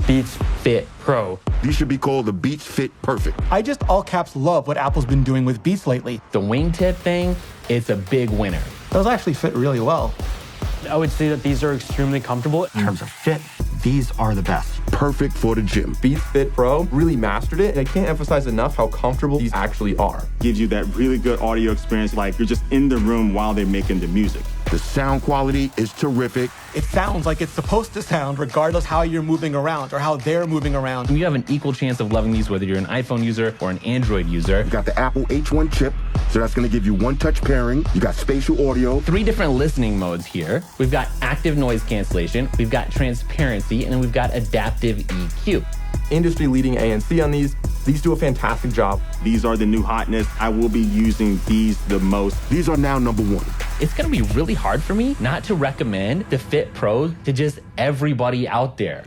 Beats Fit Pro. These should be called the Beats Fit Perfect. I just all caps love what Apple's been doing with Beats lately. The wingtip thing, it's a big winner. Those actually fit really well. I would say that these are extremely comfortable. In terms of fit, these are the best. Perfect for the gym. Beats Fit Pro really mastered it, and I can't emphasize enough how comfortable these actually are. Gives you that really good audio experience, like you're just in the room while they're making the music. The sound quality is terrific. It sounds like it's supposed to sound regardless how you're moving around or how they're moving around. You have an equal chance of loving these whether you're an iPhone user or an Android user. You got the Apple H1 chip, so that's gonna give you one-touch pairing. You got spatial audio. 3 different listening modes here. We've got active noise cancellation, we've got transparency, and then we've got adaptive EQ. Industry-leading ANC on these do a fantastic job. These are the new hotness. I will be using these the most. These are now #1. It's gonna be really hard for me not to recommend the Fit Pro to just everybody out there.